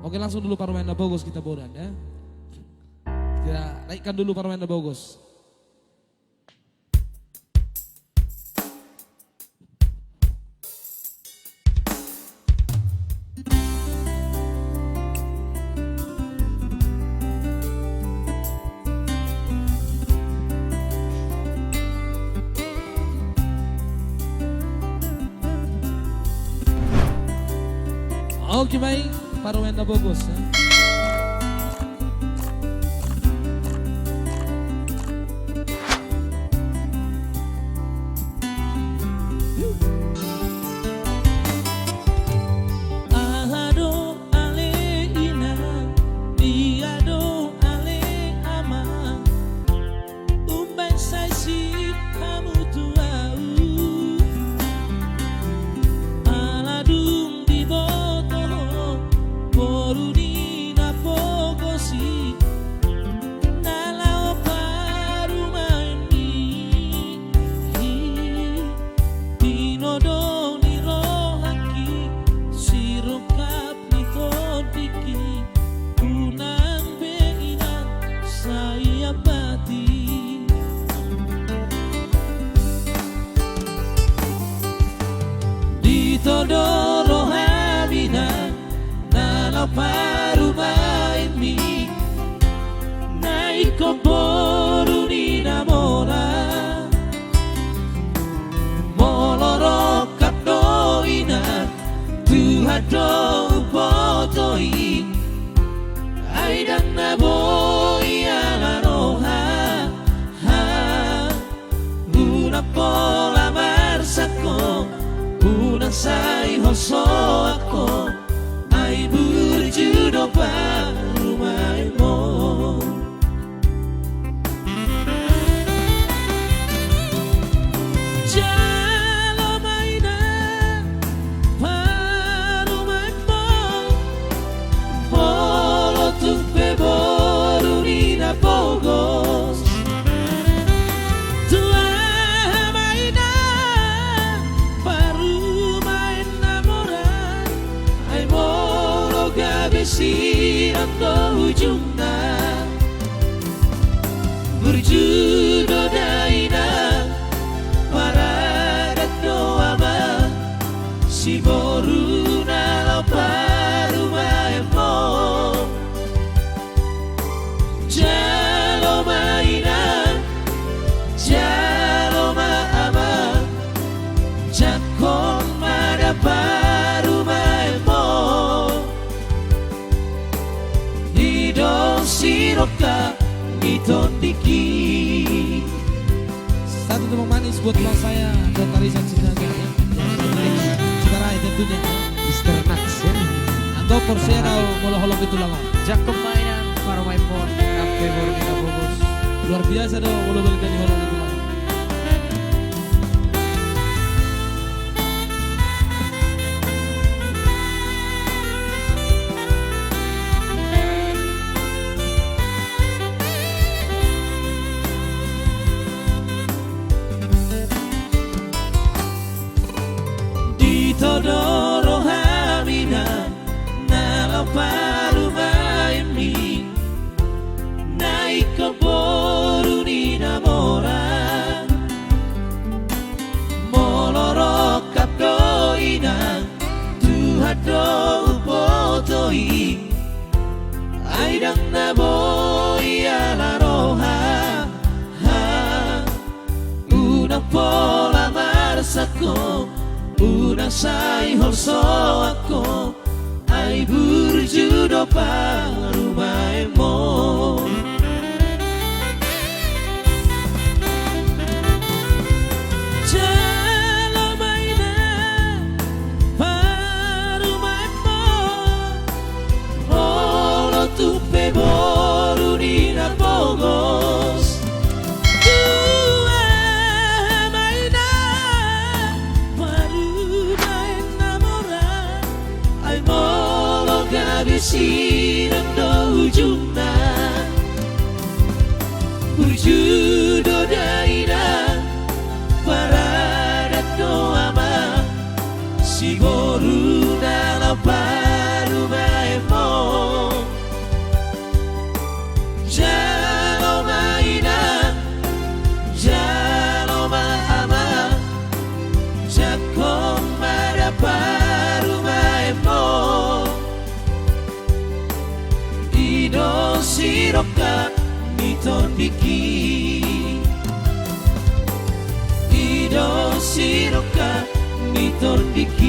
Oke, langsung dulu Parmenda Bogos kita bodan ya. Kita naikkan dulu Parmenda Bogos. Oke baik, Parmenda Bogos ya. Todoro habina nala paru maimi naiko boru ni namora moloro kapdoina tuhado potoi aidan naboi alaroha ha una pola marsako sai hoso ako ay berjudo baru maimo jalo maina baru maimo polo tupe boru ni na Bogos Sirando ujungna berjudo daina parada doama si boru na paru maemo jalo maina jalo maama jakon mada paru maemo Siroka Mitondiki. Satu tepuk manis buat teman saya Dr. Rizal Sinaga ya. Sekarang tentunya Mr. Max ya. Atau Porsera molo-holo itu lama. Jakob mainan para maipon Cafe Borneo Bogos. Luar biasa dong molo-holo dari holo itu lama. Todoro hamina nala paru maimi naiko boru ni namora moloro kapdoina tuhado upotoi aidang naboi alaroha ha una pola marsako una sai hoso ako ay berjudo paru maemo jalo maina paru maemo olo tupe boru di na Bogos Sirando ujungna berjudo daina parada doama si boru na paru maemo Ido siroka mitondiki Ido siroka mitondiki